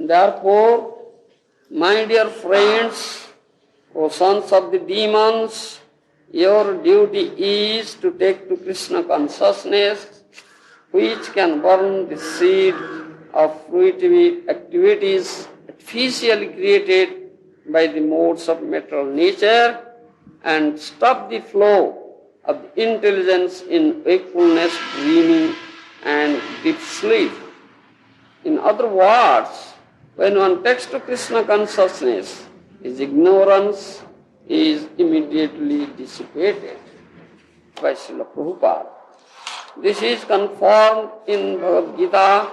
Therefore, my dear friends, O sons of the demons, your duty is to take to Krishna consciousness, which can burn the seed of fruitive activities artificially created by the modes of material nature, and stop the flow of the intelligence in wakefulness, dreaming, and deep sleep. In other words, when one takes to Krishna consciousness, his ignorance is immediately dissipated by Srila Prabhupada. This is confirmed in Bhagavad Gita,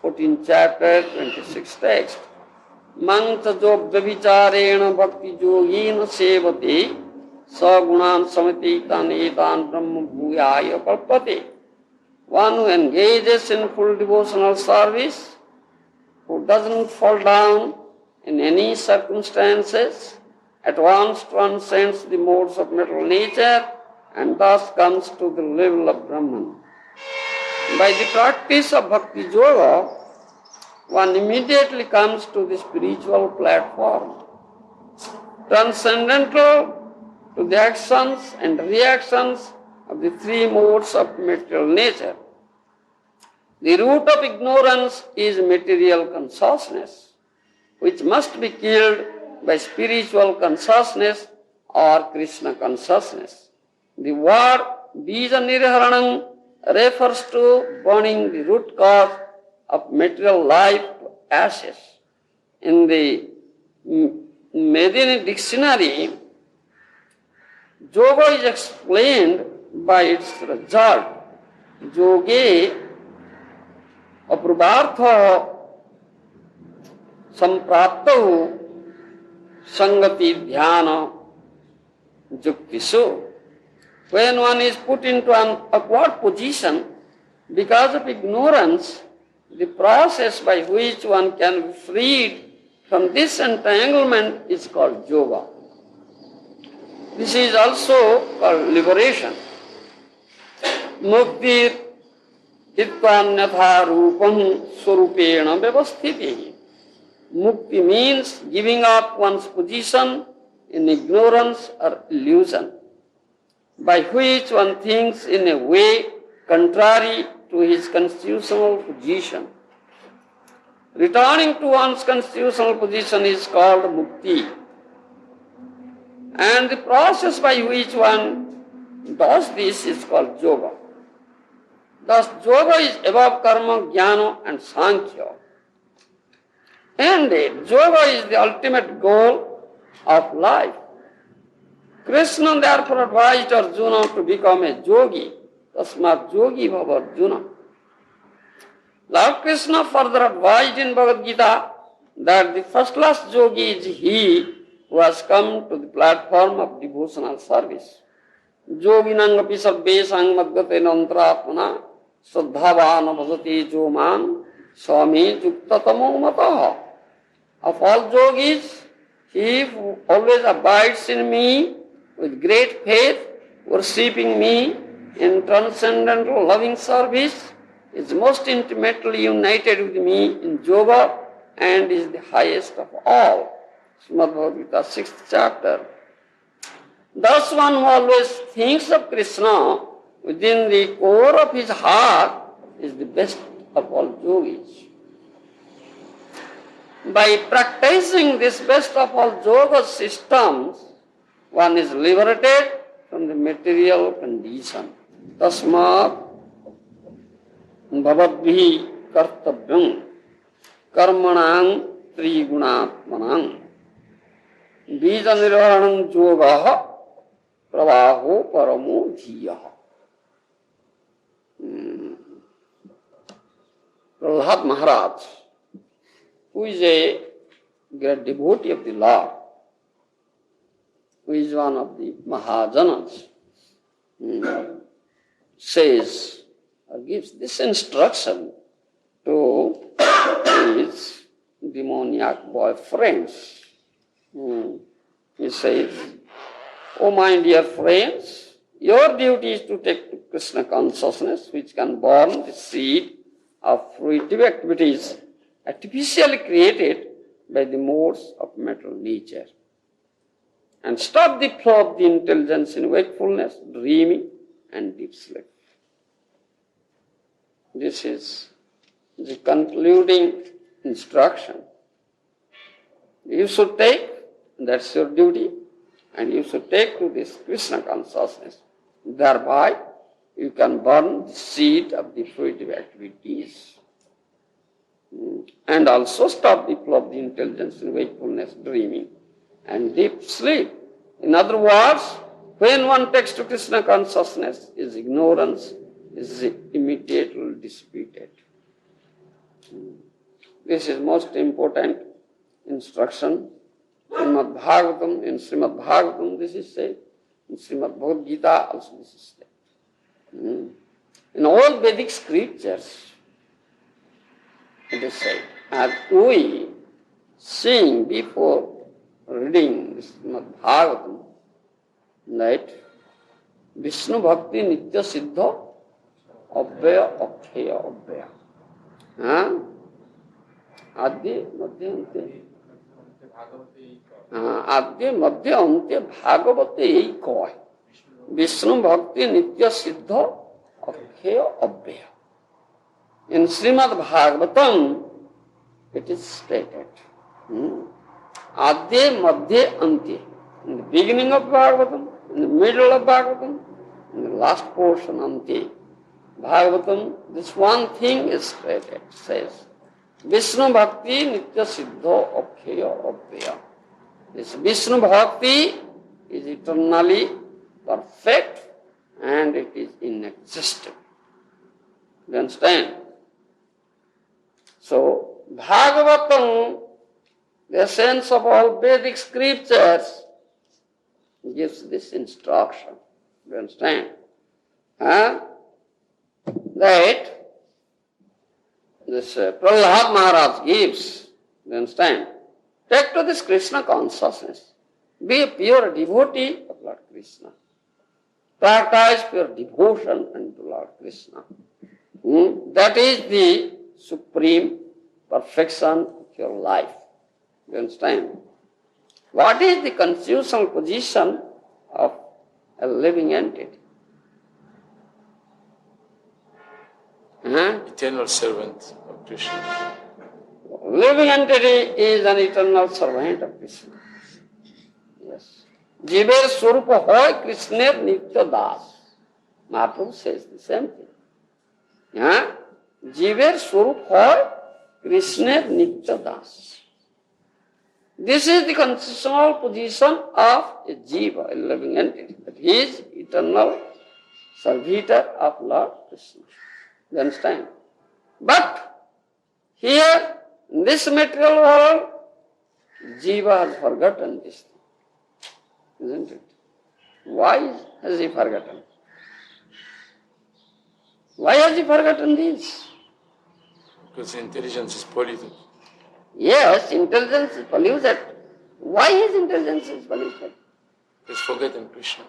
14th chapter, 26th text. Manta jo vyabhicārena bhakti yogīna sevate sagunan samati tan etan brahma bhūyāya kalpate. One who engages in full devotional service, who doesn't fall down in any circumstances, at once transcends the modes of material nature and thus comes to the level of Brahman. By the practice of Bhakti Yoga, one immediately comes to the spiritual platform, transcendental to the actions and reactions of the three modes of material nature. The root of ignorance is material consciousness, which must be killed by spiritual consciousness or Krishna consciousness. The word bija nirharanam refers to burning the root cause of material life to ashes. In the Medini dictionary, yoga is explained by its result. Yoge aprubartha sampraptahu sangati dhyana juktisu. When one is put into an awkward position because of ignorance, the process by which one can be freed from this entanglement is called yoga. This is also called liberation. Muktir itvanyatha rupam surupena vyavasthiti. Mukti means giving up one's position in ignorance or illusion, by which one thinks in a way contrary to his constitutional position. Returning to one's constitutional position is called mukti. And the process by which one does this is called yoga. Thus, yoga is above karma, jnana and sankhya. And yoga is the ultimate goal of life. Krishna therefore advised Arjuna to become a yogi. Tasmat yogi bhava Arjuna. Lord Krishna further advised in Bhagavad Gita that the first class yogi is he who has come to the platform of devotional service. Yoginangapi sarvesang madgatena antratmana saddhavana bhajati joman Swami yuktatamo mataha. Of all yogis, he who always abides in me with great faith, worshipping me in transcendental loving service, is most intimately united with me in yoga and is the highest of all. Śrīmad-Bhāgavatam, 6th chapter. Thus one who always thinks of Krishna within the core of his heart is the best of all yogis. By practicing this best of all yoga systems, one is liberated from the material condition. Tasmat bhavadbhi kartavyam karmanam trigunatmanam bija nirvahanam yoga pravaho paramo dhiyaha. Prahlad Maharaj, who is a great devotee of the Lord, who is one of the Mahajanas, says or gives this instruction to his demoniac boyfriends. He says, "O my dear friends, your duty is to take to Krishna consciousness, which can burn the seed of fruitive activities artificially created by the modes of material nature, and stop the flow of the intelligence in wakefulness, dreaming, and deep sleep. This is the concluding instruction. You should take, that's your duty, and you should take to this Krishna consciousness. Thereby, you can burn the seed of the fruitive activities and also stop the flow of the intelligence in wakefulness, dreaming, and deep sleep. In other words, when one takes to Krishna consciousness, his ignorance is immediately dissipated. This is most important instruction. Śrīmad-Bhāgavatam, in Śrīmad-Bhāgavatam this is said, in Śrīmad-Bhāgavatam also this is said. In all Vedic scriptures, it is said, as we sing before reading this Śrīmad-Bhāgavatam, that Vishnu Bhakti Nitya Siddha Abhyaya Akshaya Abhyaya. Adya Madhya Ante. Adya Madhya Ante Bhagavate ei koi. Vishnu Bhakti Nitya Siddha Akshaya Abhyaya. In Śrīmad-Bhāgavatam, it is stated. Adya Madhya Ante. In the beginning of Bhagavatam, in the middle of Bhagavatam, in the last portion Ante. Bhagavatam, this one thing is stated, says, Vishnu Bhakti Nitya Siddha Akshaya Abhyaya. This Vishnu Bhakti is eternally perfect and it is inexistent. You understand? So, Bhagavatam, the essence of all Vedic scriptures, gives this instruction. You understand? That this Prahlad Maharaj gives, you understand? Take to this Krishna consciousness. Be a pure devotee of Lord Krishna. Practice pure devotion unto Lord Krishna. That is the supreme perfection of your life. You understand? What is the constitutional position of a living entity? Eternal servant of Krishna. Living entity is an eternal servant of Krishna. Yes. Jiver Swarupa hoy Krishner Nitya Das. Mahaprabhu says the same thing. Jiver Swarupa hoy Krishner Nitya Das. This is the constitutional position of a jiva, a living entity. That he is eternal servitor of Lord Krishna. You understand? But here, in this material world, jiva has forgotten this thing. Isn't it? Why has he forgotten? Why has he forgotten this? Because intelligence is polluted. Yes, intelligence is polluted. Why his intelligence is polluted? He's forgotten Krishna.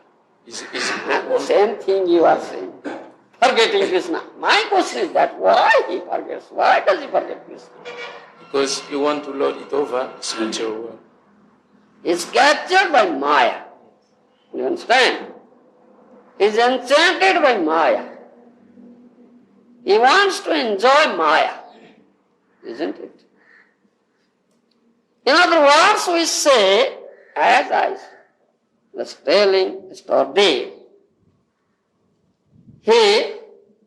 The same thing you are saying. Forgetting Krishna. My question is that why he forgets? Why does he forget Krishna? Because you want to lord it over his material world. He's captured by Maya. You understand? He's enchanted by Maya. He wants to enjoy Maya. Isn't it? In other words, we say, as I was telling yesterday, he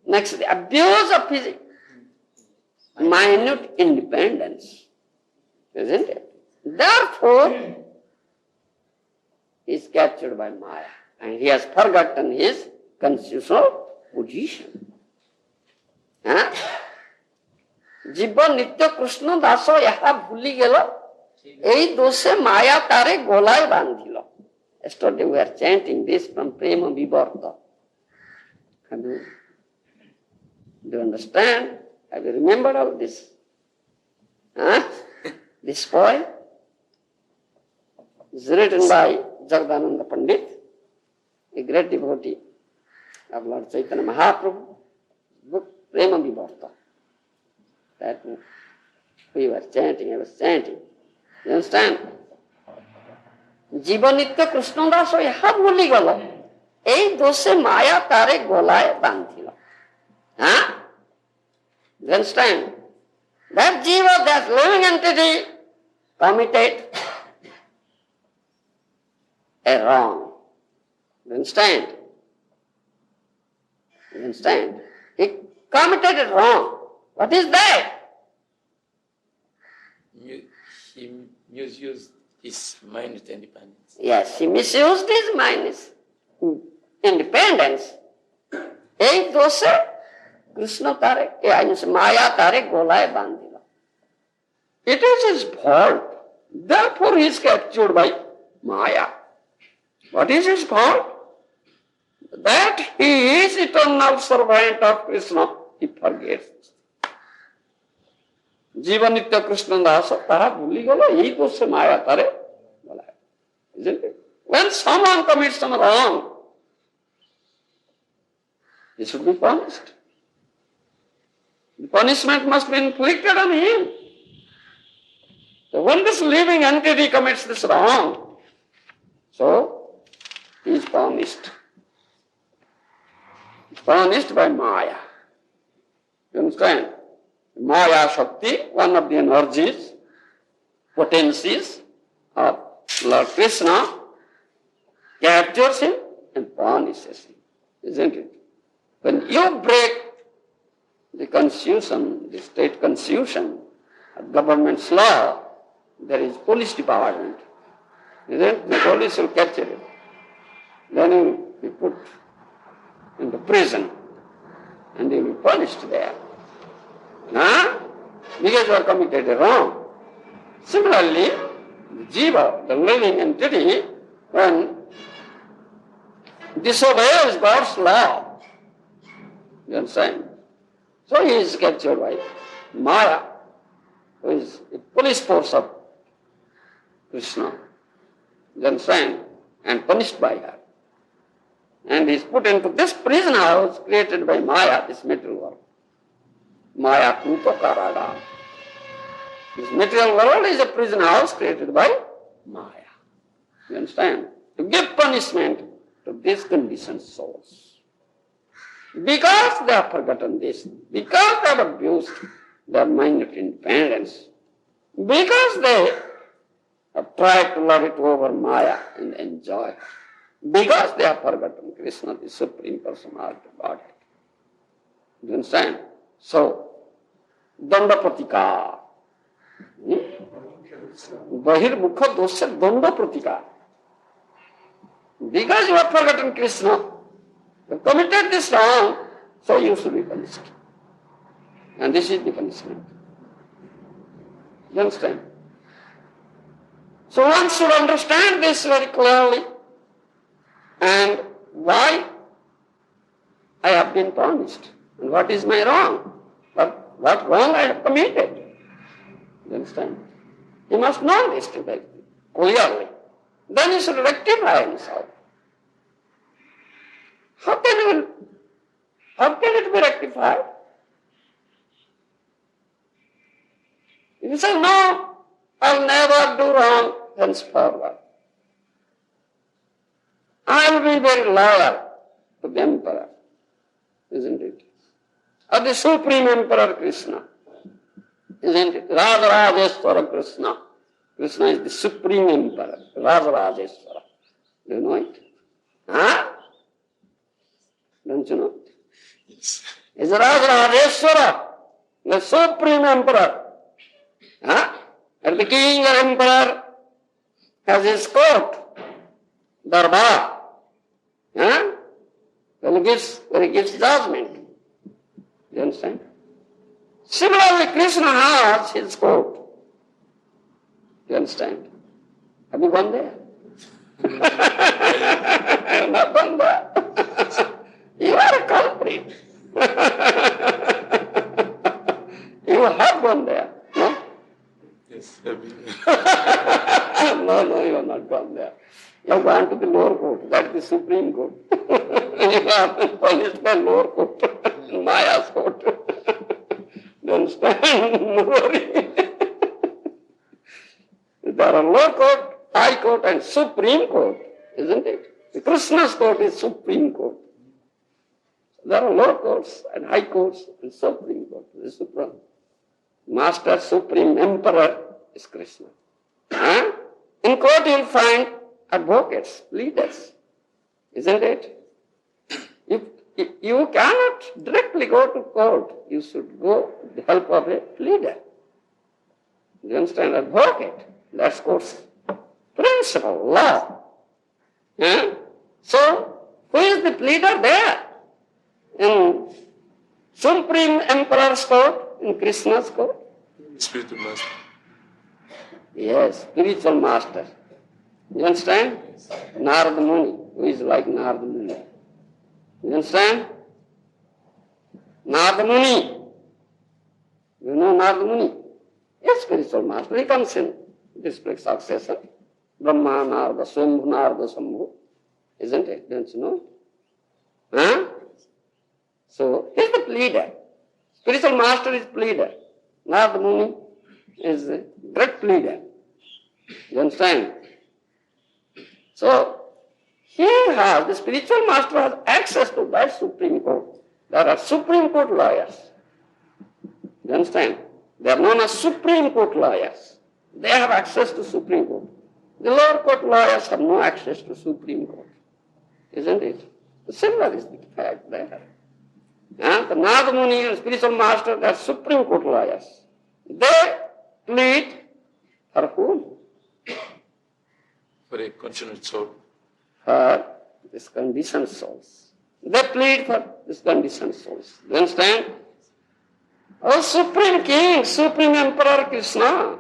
makes the abuse of his minute independence. Isn't it? Therefore, he is captured by Maya and he has forgotten his constitutional position. जीवन नित्य कृष्ण दास यहाँ भूली गेल এই দোষে মায়া তারে গলায় বাঁধিল. Yesterday we are chanting this from Prema Vivarta. Do you understand? Have you remembered all this? This poem is written by Jagadananda Pandit, a great devotee of Lord Chaitanya Mahaprabhu, book Prema Vivarta. That We were chanting, I was chanting. You understand? জীবনিত্য Krishnadas ওই হাত ভুলি গেল, এই দোষে মায়া তারে গলায় বাঁধিল। Huh? You understand? That jiva, that living entity, committed a wrong. You understand? You understand? He committed a wrong. What is that? He misused his mind with independence. Yes, he misused his mind, his independence. এই দোষে কৃষ্ণ তারে, মায়া তারে গলায় বাঁধিল। It is his fault. Therefore he is captured by Maya. What is his fault? That he is eternal servant of Krishna. He forgets. জীবনিত্য Krishna Das তারা ভুলি গেল, এই দোষে মায়া তারে গলায়। Isn't it? When someone commits some wrong, he should be punished. The punishment must be inflicted on him. So when this living entity commits this wrong, so he is punished. Punished by Maya. You understand? Maya Shakti, one of the energies, potencies of Lord Krishna, captures him and punishes him. Isn't it? When you break the constitution, the state constitution of government's law, there is police department. Isn't it? The police will capture you. Then you will be put into prison and you will be punished there. Huh? Because you have committed a wrong. Similarly, the jiva, the living entity, when disobeys God's law, you understand? So he is captured by Maya, who is the police force of Krishna, you understand? And punished by her. And he is put into this prison house created by Maya, this material world. Maya Kupa Karaga. This material world is a prison house created by Maya. You understand? To give punishment to these conditioned souls. Because they have forgotten this, because they have abused their mind of independence, because they have tried to love it over Maya and enjoy it, because they have forgotten Krishna, the Supreme Personality of Godhead. You understand? So, Danda Pratika. Bahirmukha dosya Danda Pratika. Because you have forgotten Krishna, you committed this wrong, so you should be punished. And this is the punishment. You understand? So one should understand this very clearly. And why I have been punished? And what is my wrong? What wrong I have committed? You understand? He must know this very clearly. Then he should rectify himself. How can it be rectified? If you say, no, I'll never do wrong henceforward, I will be very loyal to the emperor, isn't it? Or the Supreme Emperor Krishna, isn't it? Rajarajeshwara Krishna. Krishna is the Supreme Emperor, Rajarajeshwara. Do you know it? Huh? Don't you know? Yes. Is Rajarajeshwara, the Supreme Emperor. Huh? And the king or emperor has his court, darbar. Huh? When he gives judgment. You understand? Similarly, Krishna has his court. You understand? Have you gone there? I have not gone there. You are a culprit. You have gone there, no? Yes. No, you have not gone there. You have gone to the lower court, that is the Supreme Court. You have been punished by lower court, Maya's court. You understand? No worry. there are lower court, high court and supreme court, isn't it? The Krishna's court is supreme court. There are lower courts and high courts and supreme court. The supreme master, supreme emperor is Krishna. In court you will find advocates, pleaders, isn't it? You cannot directly go to court. You should go with the help of a pleader. You understand? Advocate. That's court's principle, law. So, who is the pleader there? In Supreme Emperor's court, in Krishna's court? Spiritual master. Yes, spiritual master. You understand? Narada Muni, who is like Narada Muni. You understand? Narada Muni. You know Narada Muni? Yes, spiritual master. He comes in this succession. Brahma, Narada, Swami, Narada, Sambhu. Isn't it? Don't you know? So, he is the pleader. Spiritual master is pleader. Narada Muni is a great pleader. You understand? So, the spiritual master has access to that Supreme Court. There are Supreme Court lawyers. You understand? They are known as Supreme Court lawyers. They have access to Supreme Court. The lower court lawyers have no access to Supreme Court. Isn't it? Similar is the fact there. The Narada Muni and spiritual master, they are Supreme Court lawyers. They plead for whom? For a conditioned soul. For these conditioned souls. They plead for these conditioned souls. Do you understand? Oh, Supreme King, Supreme Emperor Krishna,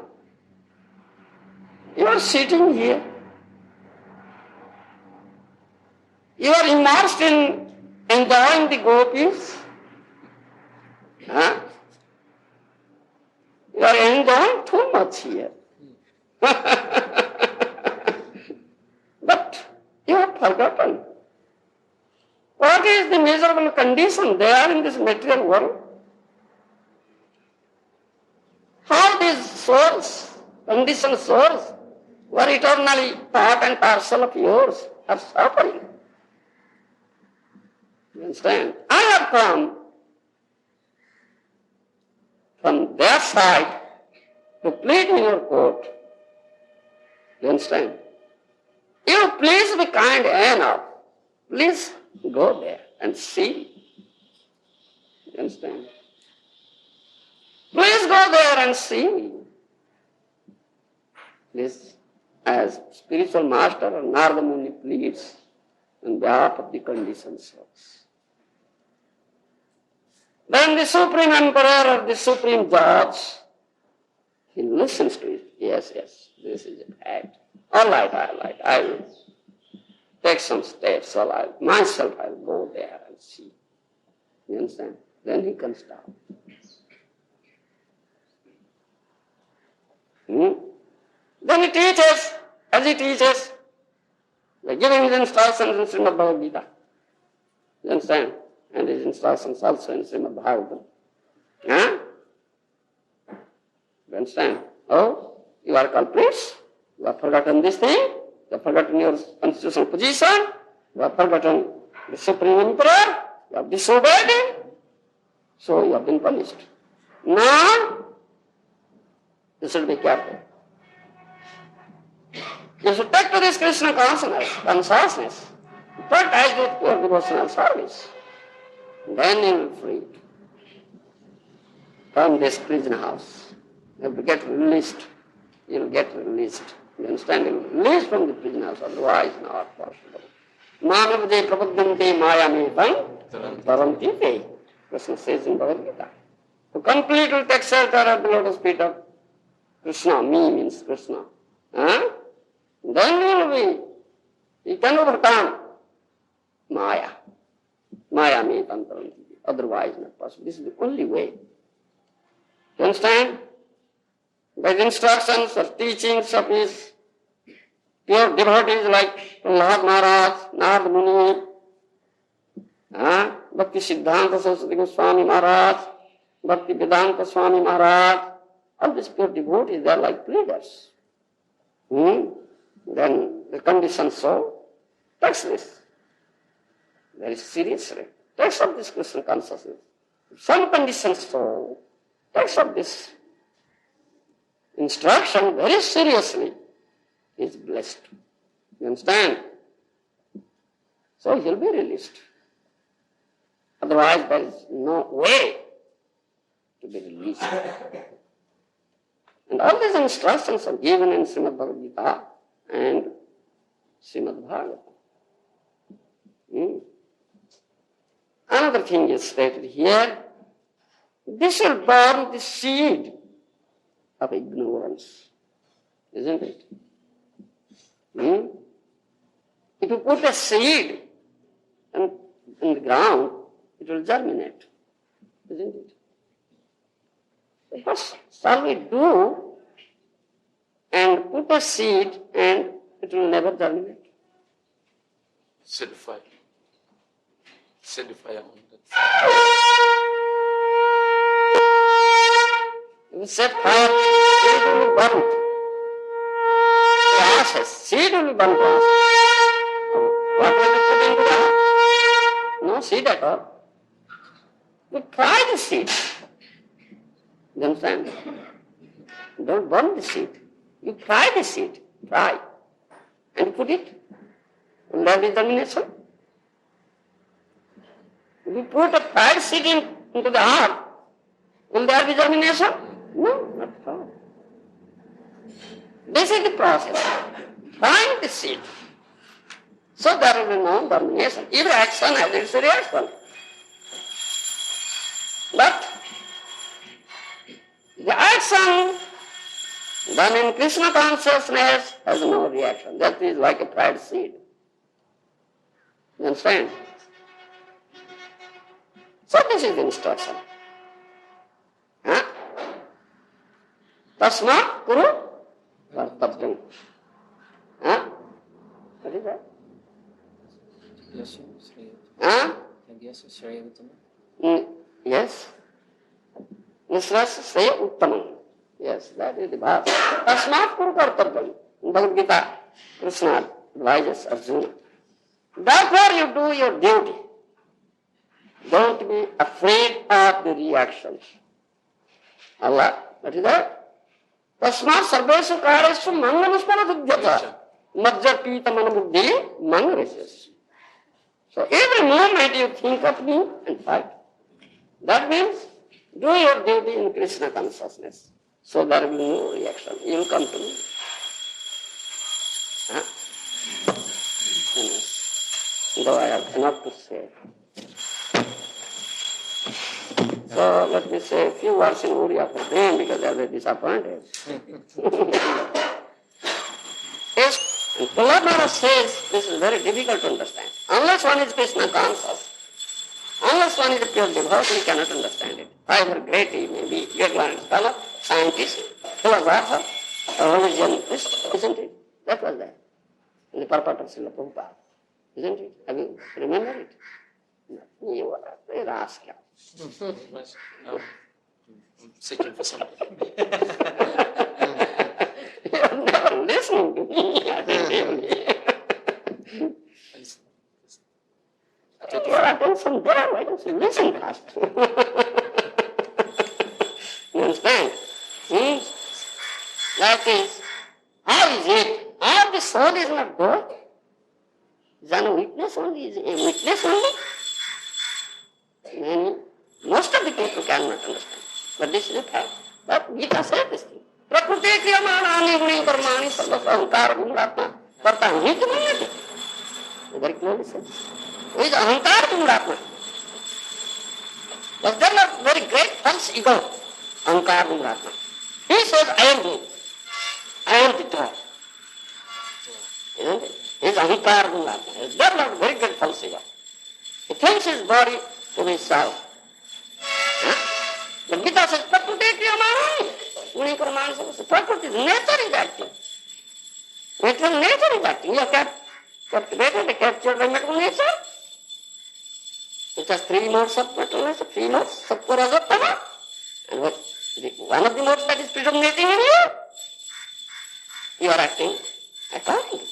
you are sitting here. You are immersed in enjoying the gopis. You are enjoying too much here. But you have forgotten. What is the miserable condition there in this material world? How these souls, conditioned souls, who are eternally part and parcel of yours, are suffering. You understand? I have come from their side to plead in your court. You understand? You please be kind enough. Please go there and see. You understand? Please go there and see. Please, as spiritual master or Narada Muni pleads on behalf of the conditioned souls. Then the Supreme Emperor or the Supreme Judge, he listens to it. Yes, this is a fact. All right, I will take some steps. I will go there and see. You understand? Then he comes down. Then he teaches, as he teaches, by giving his instructions in Śrīmad-Bhāgavatam. You understand? And his instructions also in Śrīmad-Bhāgavatam. You understand? Oh, you are culprits. You have forgotten this thing. You have forgotten your constitutional position. You have forgotten the Supreme Emperor. You have disobeyed him. So you have been punished. Now, you should be careful. You should take to this Krishna consciousness. Practice with pure devotional service. Then you will be freed from this prison house. You have to get released. You will get released. You understand? You will be released from the prison house, otherwise not possible. Manavade prapadyante mayamitam taranti te. Krishna says in Bhagavad Gita. To completely take shelter at the lotus feet of Krishna, me means Krishna. Then you can overcome Maya. Maya means taranti. Otherwise not possible. This is the only way. You understand? By the instructions or teachings of his pure devotees like Prahlad Maharaj, Narada Muni, Bhakti Siddhanta Saraswati Goswami Maharaj, Bhakti Vedanta Swami Maharaj, all these pure devotees, they are like pleaders. then the conditioned soul takes this very seriously, takes up this Krishna consciousness. Some conditioned soul takes up this instruction very seriously, is blessed. You understand? So he'll be released. Otherwise there is no way to be released. And all these instructions are given in Śrīmad-Bhāgavatam and Śrīmad-Bhāgavatam. Another thing is stated here, this will burn the seed of ignorance, isn't it? If you put a seed in the ground, it will germinate, isn't it? What shall we do and put a seed and it will never germinate? Set the fire. Set the fire on that. If you set fire, it will be burnt. The ashes, seed will be burnt to ashes. What will be put into that? No seed at all. You try the seed. You understand? Don't burn the seed. You try the seed. Try. And put it. Will there be germination? If you put a fried seed into the earth, will there be germination? No, not at all. This is the process. Trying the seed. So there will be no germination. Every action has its reaction. But the action done in Krishna consciousness has no reaction. That is like a fried seed. You understand? So this is the instruction. Tasmat kuru kartabhyam. What is that? Yes. Nisras Sraya Uttamam. Yes, that is the verse. Tasmat kuru kartabhyam. In Bhagavad Gita, Krishna advises Arjuna. Therefore you do your duty. Don't be afraid of the reactions. Allah, what is that? Tasmat sarveshu kareshu manganuspara vidyata. Madhya pita manabuddhi mangarishes. So every moment you think of me and fight. That means do your duty in Krishna consciousness. So there will be no reaction. You will come to me. Though I have enough to say. So let me say a few words in Oriya for them because they are very disappointed. Yes, and Maharaja says this is very difficult to understand. Unless one is Krishna conscious, unless one is a pure devotee, he cannot understand it. However great he may be, great learned scholar, scientist, philosopher, religionist, isn't it? That was there in the purport of Srila Prabhupada. Isn't it? Have you remembered it? No. You are a rascal. I'm seeking for something. You are never listening to me. Your attention there, why don't you listen first? You understand? That is, how is it? How the soul is not God? Is that a witness only? Is a witness only? Most of the people cannot understand. But this is a fact. But Gita says this thing. Prakriti kriyamana guni karmani sarvasva ahankara gunaratma vartani kimayati. Very clearly says. Who is ahankara gunaratma? Was there not very great false ego? Ahankara gunaratma. He says, I am me. I am the God. Isn't it? He is ahankara gunaratma. Is there not very great false ego? He thinks his body to be self. The Gita says, Prakriti kriyamana guni karmani sarvasva. Prakriti, nature is acting. Natural nature is acting. You are captivated, captured by natural nature. It has 3 modes of natural nature, 3 modes, sattva, raja, tama. And one of the modes that is predominating in you. You are acting accordingly.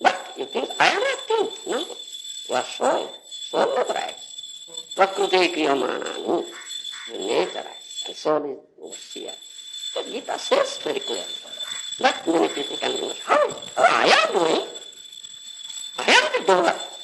But you think, I am acting. No. You are soul. Soul never acts. Prakriti kriyamanani. The nature acts. And soul is here. The Gita says very clearly. But many people can do it. How? Oh, I am doing. I am the doer.